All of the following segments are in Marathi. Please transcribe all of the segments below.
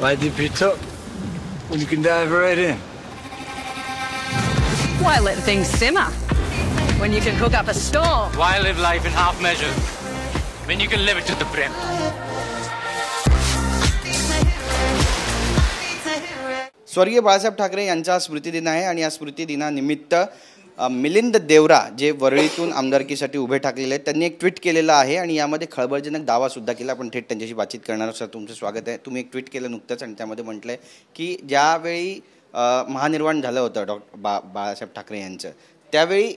Why dip it up when you can dive right in? Why let things simmer when you can cook up a storm? Why live life in half measures when you can live it to the brim? स्वर्गीय बाळासाहेब ठाकरे यांचा स्मृतिदिन आहे आणि या स्मृतिदिनानिमित्त मिलिंद देवरा जे वरळीतून आमदारकीसाठी उभे ठाकलेले आहेत त्यांनी एक ट्विट केलेलं आहे आणि यामध्ये खळबळजनक दावासुद्धा केला. आपण थेट त्यांच्याशी बातचीत करणार. सर, तुमचं स्वागत आहे. तुम्ही एक ट्विट केलं नुकतंच आणि त्यामध्ये म्हटलं आहे की ज्यावेळी महानिर्वाण झालं होतं बाळासाहेब ठाकरे यांचं, त्यावेळी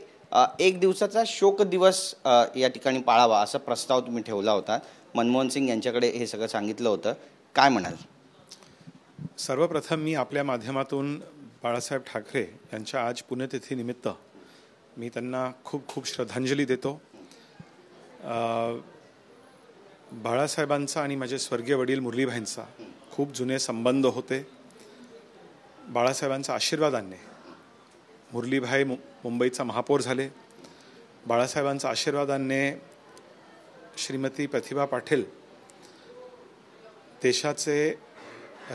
एक दिवसाचा शोक दिवस या ठिकाणी पाळावा असा प्रस्ताव तुम्ही ठेवला होता. मनमोहन सिंग यांच्याकडे हे सगळं सांगितलं होतं. काय म्हणाल? सर्वप्रथम मी आपल्या माध्यमातून बाळासाहेब ठाकरे यांच्या आज पुण्यतिथीनिमित्त मी त्यांना खूप खूप श्रद्धांजली देतो. बाळासाहेबांचा आणि माझे स्वर्गीय वडील मुरलीभाईंचा खूप जुने संबंध होते. बाळासाहेबांच्या आशीर्वादाने मुरलीभाई मुंबईचा महापौर झाले. बाळासाहेबांच्या आशीर्वादाने श्रीमती प्रतिभा पाटील देशाचे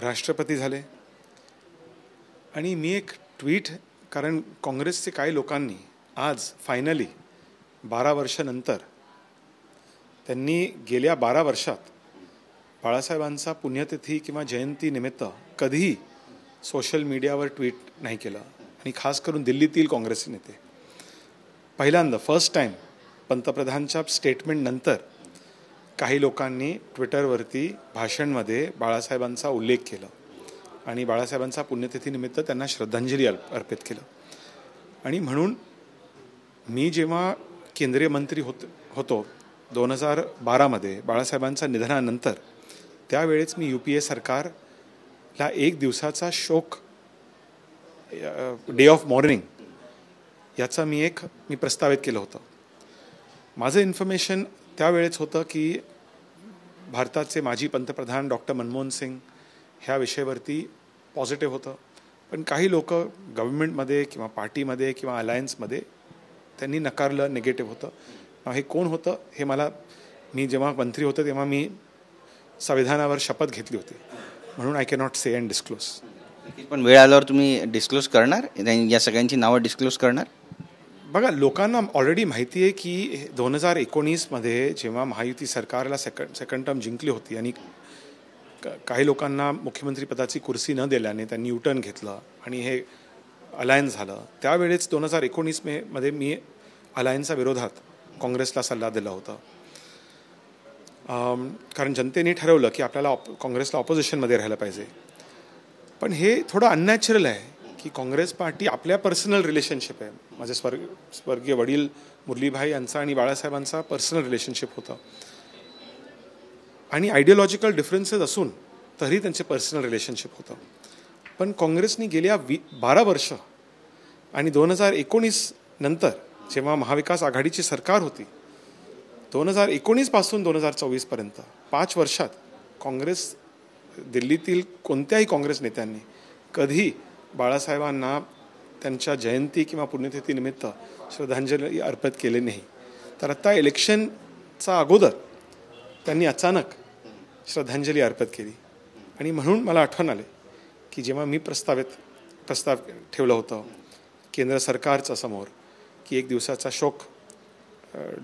राष्ट्रपती झाले. आणि मी एक ट्विट, कारण काँग्रेसचे काही लोकांनी आज फायनली 12 वर्षानंतर त्यांनी गेल्या 12 वर्षात बाळासाहेबांचा पुण्यतिथी किंवा जयंतीनिमित्त कधीही सोशल मीडियावर ट्विट नाही केलं. आणि खास करून दिल्लीतील काँग्रेसचे नेते पहिल्यांदा फर्स्ट टाईम पंतप्रधानांच्या स्टेटमेंटनंतर काही लोकांनी ट्विटरवरती भाषणमध्ये बाळासाहेबांचा उल्लेख केला आणि बाळासाहेबांचा पुण्यतिथीनिमित्त त्यांना श्रद्धांजली अर्पित केलं. आणि म्हणून मी जेव्हा केंद्रीय मंत्री होतो 2012मध्ये बाळासाहेबांच्या निधनानंतर, त्यावेळेस मी UPA सरकारला एक दिवसाचा शोक डे ऑफ मॉर्निंग याचा मी प्रस्तावित केलं होतं. माझं इन्फॉर्मेशन त्यावेळेस होतं की भारताचे माजी पंतप्रधान डॉक्टर मनमोहन सिंग ह्या विषयावरती पॉझिटिव्ह होतं, पण काही लोक गव्हर्नमेंटमध्ये किंवा पार्टीमध्ये किंवा अलायन्समध्ये त्यांनी नकारलं, निगेटिव्ह होतं. हे कोण होतं हे मी जेव्हा मंत्री होतो तेव्हा मी संविधानावर शपथ घेतली होती, म्हणून I cannot say and disclose. पण वेळ आल्यावर तुम्ही डिस्क्लोज करणार, या सगळ्यांची नावं डिस्क्लोज करणार? बघा, लोकांना ऑलरेडी माहिती आहे की 2019मध्ये जेव्हा महायुती सरकारला सेकंड टर्म जिंकली होती आणि काही लोकांना मुख्यमंत्रीपदाची कुर्सी न दिल्याने त्यांनी युटर्न घेतलं आणि हे अलायन्स झालं. त्यावेळेस 2019मध्ये मी अलायन्सच्या विरोधात काँग्रेसला सल्ला दिला होता, कारण जनतेने ठरवलं की आपल्याला काँग्रेसला ऑपोजिशनमध्ये राहायला पाहिजे. पण हे थोडं अननॅचरल आहे की काँग्रेस पार्टी आपल्या पर्सनल रिलेशनशिप आहे. माझे स्वर्गीय वडील मुरलीभाई यांचा आणि बाळासाहेबांचा पर्सनल रिलेशनशिप होतं आणि आयडियोलॉजिकल डिफरन्सेस असून तरी त्यांचे पर्सनल रिलेशनशिप होतं. पण काँग्रेसने गेल्या 12 वर्ष आणि 2019 नंतर जेव्हा महाविकास आघाडीची सरकार होती, 2019पासून 2024पर्यंत 5 वर्षात काँग्रेस दिल्लीतील कोणत्याही काँग्रेस नेत्यांनी कधी बाळासाहेबांना त्यांच्या जयंती किंवा पुण्यतिथीनिमित्त श्रद्धांजली अर्पित केले नाही. तर आता इलेक्शनचा अगोदर त्यांनी अचानक श्रद्धांजली अर्पित केली. आणि म्हणून मला आठवण आले की जेव्हा मी प्रस्ताव ठेवलं होतं केंद्र सरकारच्या समोर की एक दिवसाचा शोक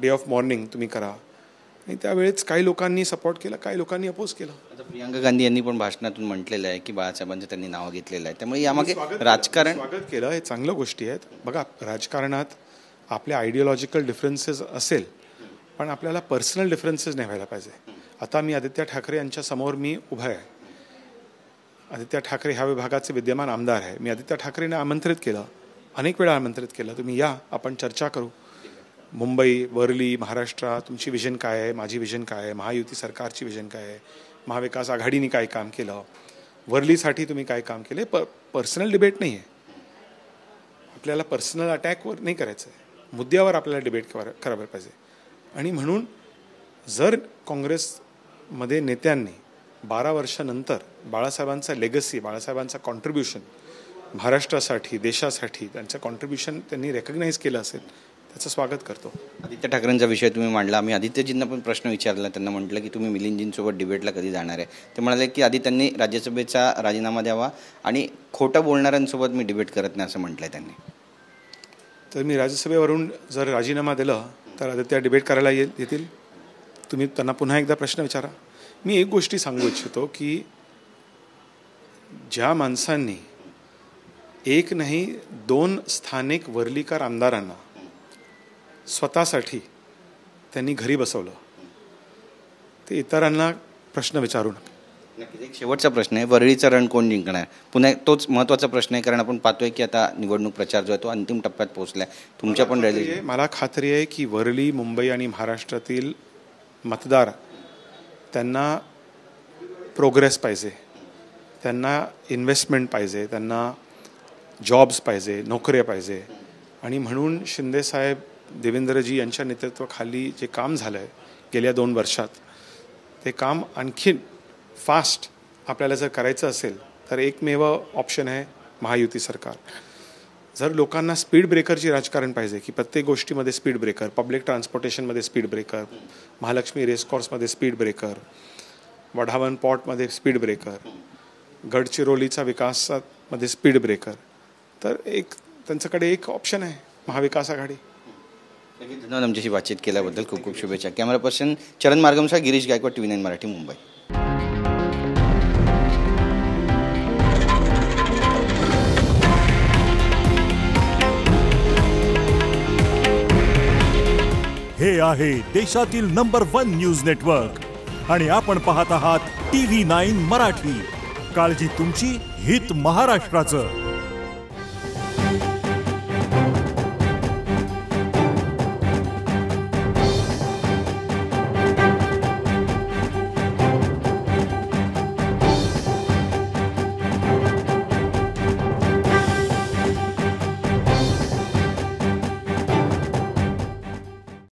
डे ऑफ मॉर्निंग तुम्ही करा, आणि त्यावेळेस काही लोकांनी सपोर्ट केला, काही लोकांनी अपोज केला. आता प्रियंका गांधी यांनी पण भाषणातून म्हटलेलं आहे की बाळासाहेबांचं त्यांनी नाव घेतलेलं आहे, त्यामुळे यामागे राजकारण स्वागत केलं. हे चांगल्या गोष्टी आहेत. बघा, राजकारणात आपल्या आयडियोलॉजिकल डिफरन्सेस असेल पण आपल्याला पर्सनल डिफरन्सेस नाही व्हायला पाहिजे. आता मी आदित्य ठाकरे यांच्या समोर मी उभा आहे. आदित्य ठाकरे ह्या विभागाचे विद्यमान आमदार आहे. मी आदित्य ठाकरेंना आमंत्रित केलं, अनेक वेळा आमंत्रित केलं, तुम्ही या, आपण चर्चा करू. मुंबई, वरळी, महाराष्ट्र, तुमची विजन काय आहे, माझी विजन काय आहे, महायुती सरकारची विजन काय आहे, महाविकास आघाडीने काय काम केलं, वरळीसाठी तुम्ही काय काम केले. पर्सनल डिबेट नाही आहे, आपल्याला पर्सनल अटॅकवर नाही करायचं आहे, मुद्द्यावर आपल्याला डिबेट करायला पाहिजे. आणि म्हणून जर काँग्रेसमध्ये नेत्यांनी 12 वर्षानंतर बाळासाहेबांचा लेगसी, बाळासाहेबांचा कॉन्ट्रीब्युशन महाराष्ट्रासाठी, देशासाठी त्यांचं कॉन्ट्रीब्युशन त्यांनी रेकग्नाइज केलं असेल, त्याचं स्वागत करतो. आदित्य ठाकरेंचा विषय तुम्ही मांडला. आम्ही आदित्यजींना पण प्रश्न विचारला. त्यांना म्हटलं की तुम्ही मिलिंदजींसोबत डिबेटला कधी जाणार आहे. ते म्हणाले की आधी त्यांनी राज्यसभेचा राजीनामा द्यावा आणि खोटं बोलणाऱ्यांसोबत मी डिबेट करत नाही असं म्हटलंय त्यांनी. तर मी राज्यसभेवरून जर राजीनामा दिलं तर आदित्य डिबेट करायला येतील. तुम्ही त्यांना पुन्हा एकदा प्रश्न विचारा. मी एक गोष्टी सांगू इच्छितो की ज्या माणसांनी एक नाही 2 स्थानिक वर्लीकर आमदारांना स्वतःसाठी त्यांनी घरी बसवलं ते इतरांना प्रश्न विचारू नका. नक्कीच. एक शेवटचा प्रश्न आहे, वरळीचा रण कोण जिंकणार? पुन्हा तोच महत्त्वाचा प्रश्न आहे, कारण आपण पाहतोय की आता निवडणूक प्रचार जो आहे तो अंतिम टप्प्यात पोहोचलाय. तुमच्या पण रॅली. मला खात्री आहे की वरळी, मुंबई आणि महाराष्ट्रातील मतदार त्यांना प्रोग्रेस पाहिजे, त्यांना इन्व्हेस्टमेंट पाहिजे, त्यांना जॉब्स पाहिजे, नोकऱ्या पाहिजे. आणि म्हणून शिंदेसाहेब, देवेंद्रजी यांच्या नेतृत्वाखाली जे काम झालं आहे गेल्या 2 वर्षात ते काम आणखीन फास्ट आपल्याला जर करायचं असेल तर एकमेव ऑप्शन आहे महायुती सरकार. जर लोकांना स्पीड ब्रेकरची राजकारण पाहिजे की प्रत्येक गोष्टीमध्ये स्पीड ब्रेकर, पब्लिक ट्रान्सपोर्टेशनमध्ये स्पीड ब्रेकर, महालक्ष्मी रेसकोर्समध्ये स्पीड ब्रेकर, वढावन पॉर्टमध्ये स्पीड ब्रेकर, गडचिरोलीचा विकासामध्ये स्पीड ब्रेकर, तर त्यांच्याकडे एक ऑप्शन आहे महाविकास आघाडी. धन्यवाद आमच्याशी बातचीत केल्याबद्दल. खूप खूप शुभेच्छा. कॅमेरा पर्सन चरण मार्गमसह गिरीश गायकवाड, TV9 मराठी, मुंबई. हे आहे देशातील नंबर 1 न्यूज नेटवर्क आणि आपण पाहत आहात TV9 मराठी. काळजी तुमची, हित महाराष्ट्राचं.